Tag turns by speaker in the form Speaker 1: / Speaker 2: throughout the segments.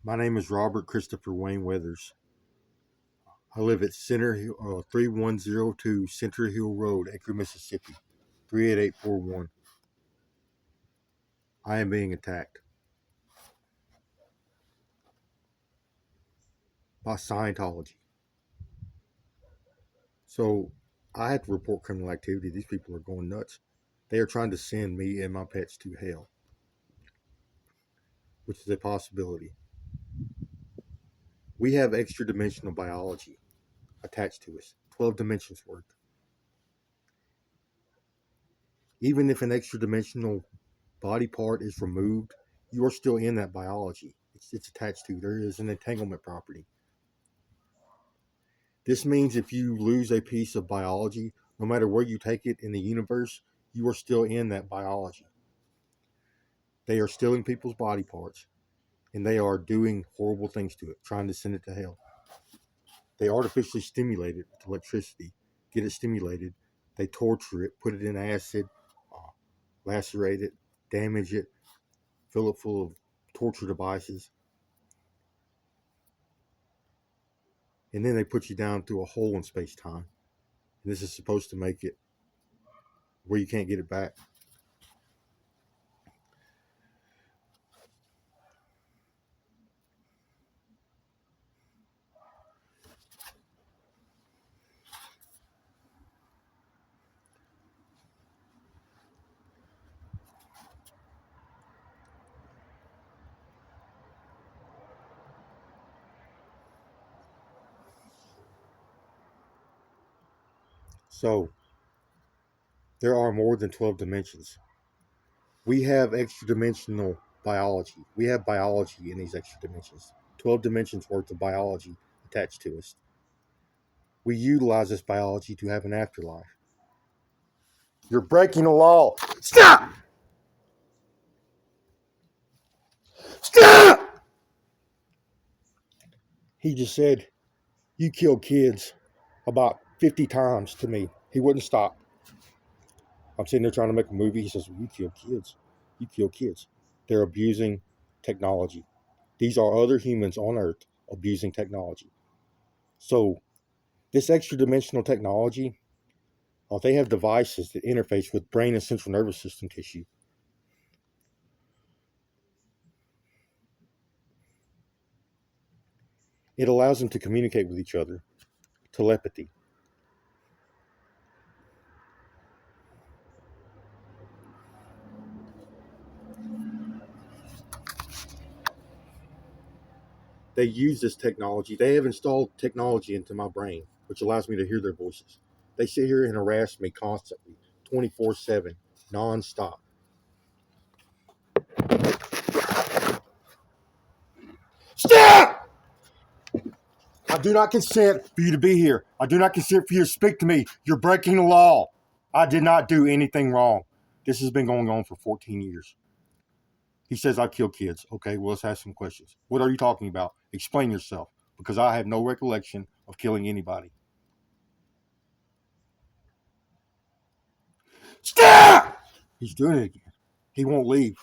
Speaker 1: My name is Robert Christopher Wayne Weathers. I live at 3102 Center Hill Road, Acre, Mississippi, 38841. I am being attacked by Scientology. So I had to report criminal activity. These people are going nuts. They are trying to send me and my pets to hell, which is a possibility. We have extra dimensional biology attached to us, 12 dimensions worth. Even if an extra dimensional body part is removed, you are still in that biology. It's attached to. There is an entanglement property. This means if you lose a piece of biology, no matter where you take it in the universe, you are still in that biology. They are stealing people's body parts and they are doing horrible things to it, trying to send it to hell. They artificially stimulate it with electricity, get it stimulated. They torture it, put it in acid, lacerate it, damage it, fill it full of torture devices, and then they put you down through a hole in space time. And this is supposed to make it where you can't get it back. So there are more than 12 dimensions. We have extra dimensional biology. We have biology in these extra dimensions. 12 dimensions worth of biology attached to us. We utilize this biology to have an afterlife. You're breaking the law. Stop! Stop! He just said, you kill kids about 50 times to me. He wouldn't stop. I'm sitting there trying to make a movie. He says, well, you kill kids. You kill kids. They're abusing technology. These are other humans on Earth abusing technology. So this extra dimensional technology, they have devices that interface with brain and central nervous system tissue. It allows them to communicate with each other, telepathy. They use this technology. They have installed technology into my brain, which allows me to hear their voices. They sit here and harass me constantly, 24/7, nonstop. Stop! I do not consent for you to be here. I do not consent for you to speak to me. You're breaking the law. I did not do anything wrong. This has been going on for 14 years. He says I kill kids. Okay, well, let's ask some questions. What are you talking about? Explain yourself, because I have no recollection of killing anybody. Stop! He's doing it again. He won't leave.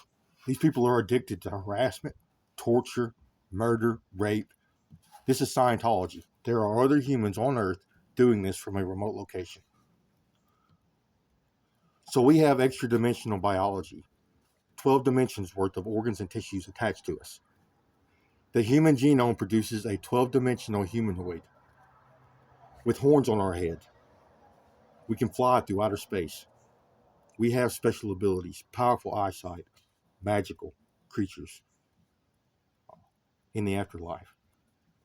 Speaker 1: These people are addicted to harassment, torture, murder, rape. This is Scientology. There are other humans on Earth doing this from a remote location. So we have extra dimensional biology, 12 dimensions worth of organs and tissues attached to us. The human genome produces a 12 dimensional humanoid with horns on our head. We can fly through outer space. We have special abilities, powerful eyesight, magical creatures in the afterlife.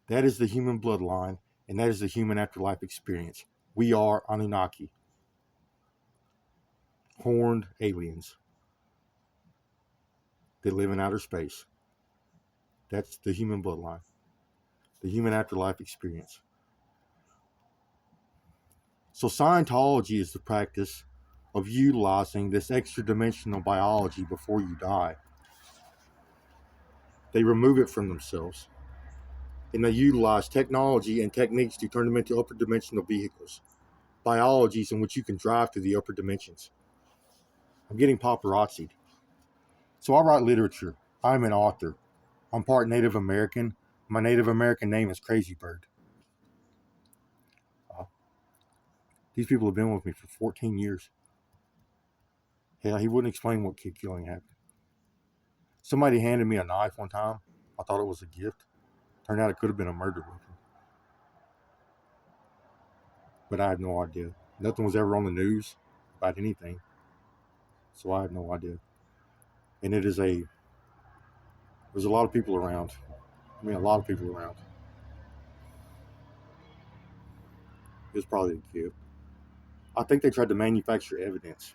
Speaker 1: That is the human bloodline, and that is the human afterlife experience. We are Anunnaki, horned aliens that live in outer space. That's the human bloodline, the human afterlife experience. So Scientology is the practice of utilizing this extra dimensional biology before you die. They remove it from themselves, and they utilize technology and techniques to turn them into upper dimensional vehicles, biologies in which you can drive through the upper dimensions. I'm getting paparazzied. So I write literature. I'm an author. I'm part Native American. My Native American name is Crazy Bird. These people have been with me for 14 years. Hell, he wouldn't explain what kid killing happened. Somebody handed me a knife one time. I thought it was a gift. Turned out it could have been a murder weapon. But I had no idea. Nothing was ever on the news about anything. So I had no idea. And there's a lot of people around. I mean, a lot of people around. It was probably a gift. I think they tried to manufacture evidence.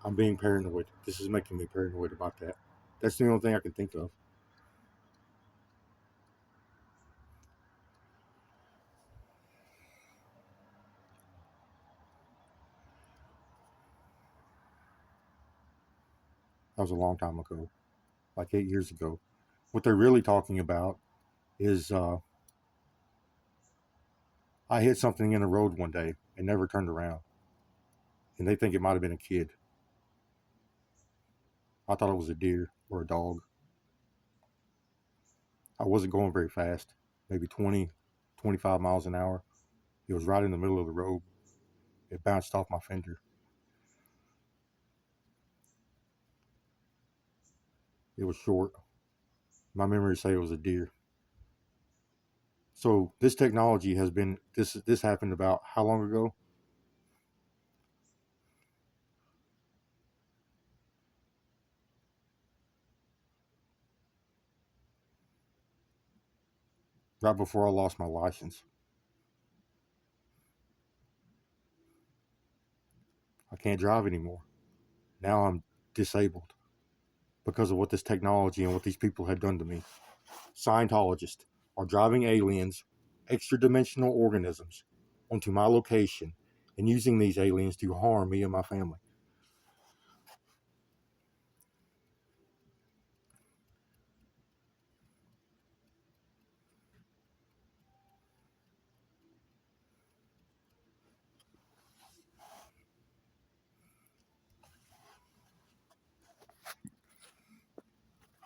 Speaker 1: I'm being paranoid. This is making me paranoid about that. That's the only thing I can think of. That was a long time ago, like 8 years ago. What they're really talking about is I hit something in the road one day and never turned around. And they think it might have been a kid. I thought it was a deer or a dog. I wasn't going very fast, maybe 20, 25 miles an hour. It was right in the middle of the road. It bounced off my fender. It was short. My memories say it was a deer. So this technology has been this happened about how long ago? Right before I lost my license. I can't drive anymore. Now I'm disabled because of what this technology and what these people have done to me. Scientologists are driving aliens, extra dimensional organisms, onto my location and using these aliens to harm me and my family.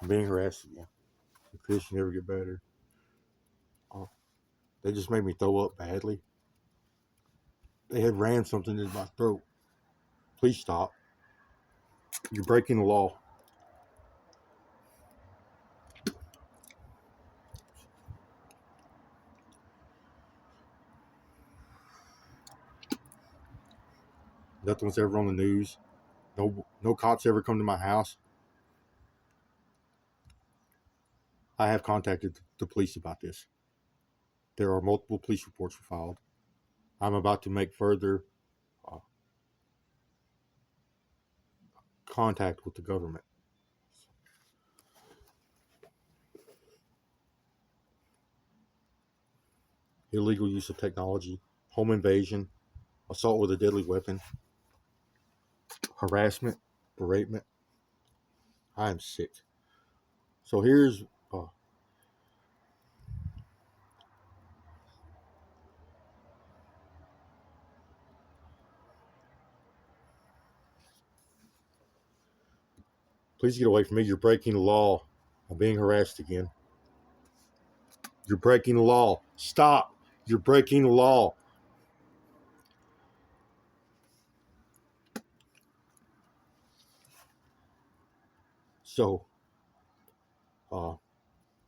Speaker 1: I'm being harassed again. The fish never get better. Oh, they just made me throw up badly. They had ran something in my throat. Please stop. You're breaking the law. Nothing was ever on the news. No cops ever come to my house. I have contacted the police about this. There are multiple police reports filed. I'm about to make further uh, contact with the government. Illegal use of technology, home invasion, assault with a deadly weapon, harassment, beratement. I am sick. So here's please get away from me. You're breaking the law. I'm being harassed again. You're breaking the law. Stop. You're breaking the law. So, uh,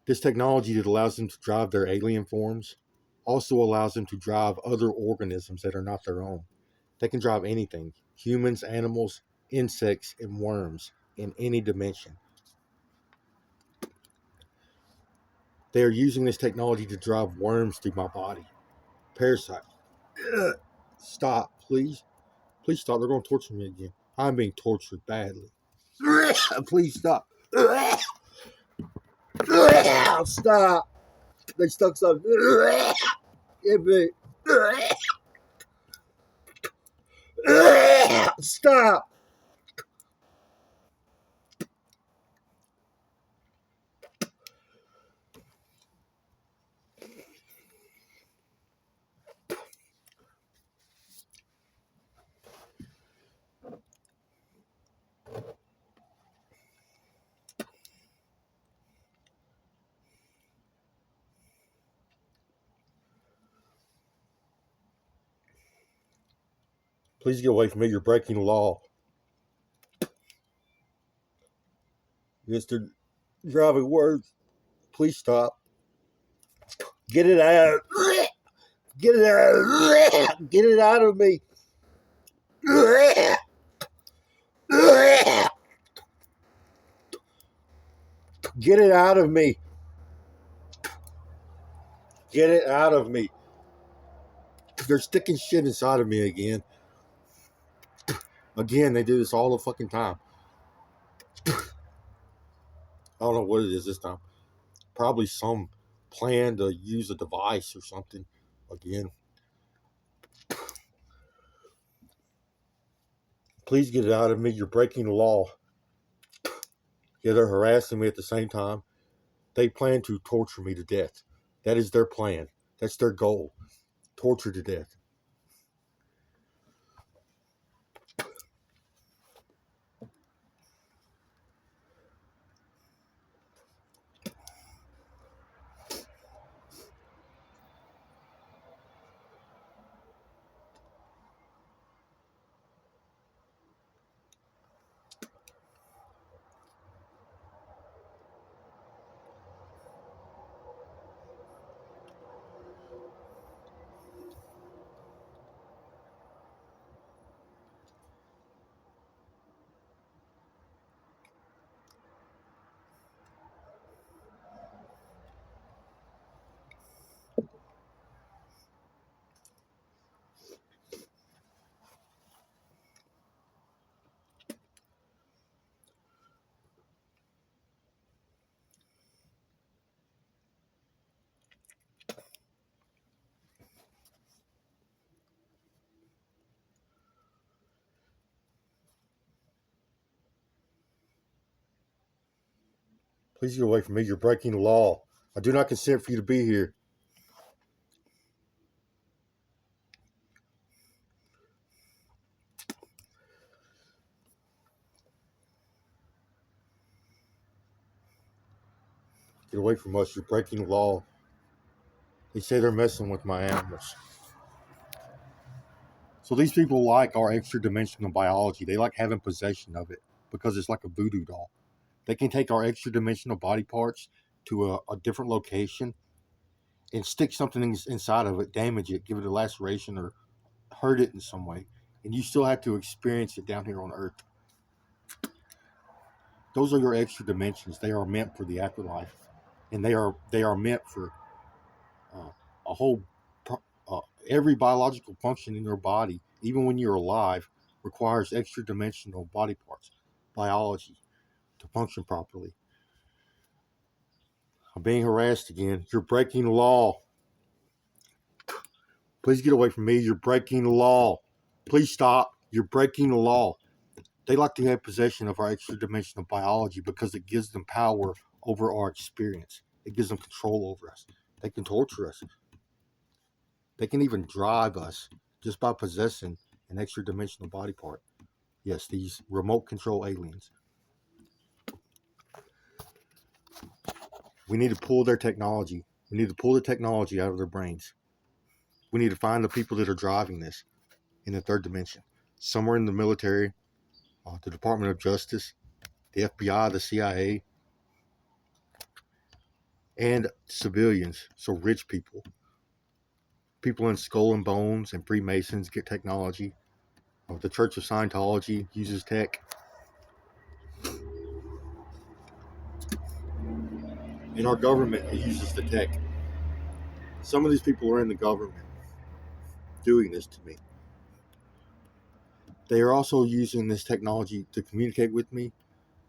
Speaker 1: this technology that allows them to drive their alien forms also allows them to drive other organisms that are not their own. They can drive anything humans, animals, insects, and worms in any dimension. They are using this technology to drive worms through my body. Parasite. Ugh. Stop, please. Please stop. They're going to torture me again. I'm being tortured badly. Please stop. Stop. They stuck something in me. Stop. Please get away from me. You're breaking the law. Mr. Driving words. Please stop. Get it out. Get it out. Get it out of me. Get it out of me. Get it out of me. They're sticking shit inside of me again. Again, they do this all the fucking time. I don't know what it is this time. Probably some plan to use a device or something. Again. Please get it out of me. You're breaking the law. Yeah, they're harassing me at the same time. They plan to torture me to death. That is their plan. That's their goal. Torture to death. Please get away from me. You're breaking the law. I do not consent for you to be here. Get away from us. You're breaking the law. They say they're messing with my animals. So these people like our extra dimensional biology. They like having possession of it because it's like a voodoo doll. They can take our extra dimensional body parts to a different location and stick something inside of it, damage it, give it a laceration, or hurt it in some way. And you still have to experience it down here on Earth. Those are your extra dimensions. They are meant for the afterlife. And they are meant for a whole every biological function in your body, even when you're alive, requires extra dimensional body parts, biology, to function properly. I'm being harassed again. You're breaking the law. Please get away from me. You're breaking the law. Please stop. You're breaking the law. They like to have possession of our extra dimensional biology because it gives them power over our experience. It gives them control over us. They can torture us. They can even drive us just by possessing an extra dimensional body part. Yes, these remote control aliens. We need to pull their technology. We need to pull the technology out of their brains. We need to find the people that are driving this in the third dimension. Somewhere in the military, the Department of Justice, the FBI, the CIA, and civilians. So rich people. People in Skull and Bones and Freemasons get technology. The Church of Scientology uses tech. And our government uses the tech. Some of these people are in the government doing this to me. They are also using this technology to communicate with me.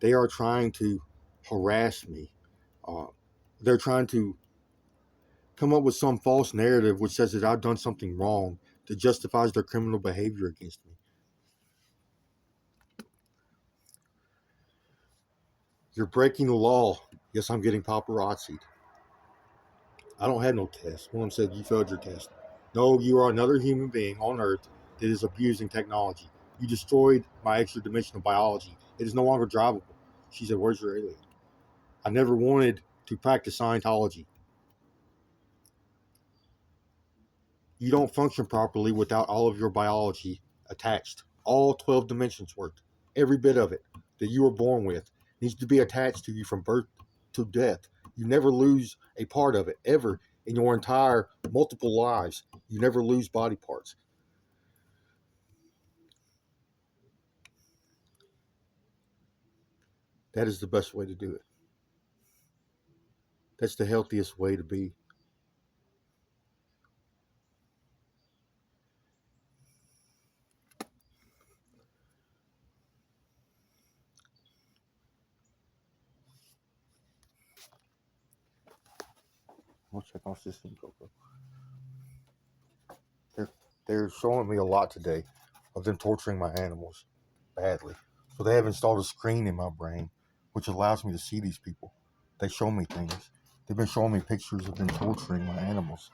Speaker 1: They are trying to harass me. They're trying to come up with some false narrative which says that I've done something wrong that justifies their criminal behavior against me. You're breaking the law. Yes, I'm getting paparazzi'd. I don't have no test. One of them said, you failed your test. No, you are another human being on Earth that is abusing technology. You destroyed my extra dimensional biology. It is no longer drivable. She said, where's your alien? I never wanted to practice Scientology. You don't function properly without all of your biology attached. All 12 dimensions worth. Every bit of it that you were born with needs to be attached to you from birth to death. You never lose a part of it, ever, in your entire multiple lives. You never lose body parts. That is the best way to do it. That's the healthiest way to be. I'll check on system, Coco. They're, they're showing me a lot today of them torturing my animals badly. So they have installed a screen in my brain which allows me to see these people. They show me things. They've been showing me pictures of them torturing my animals.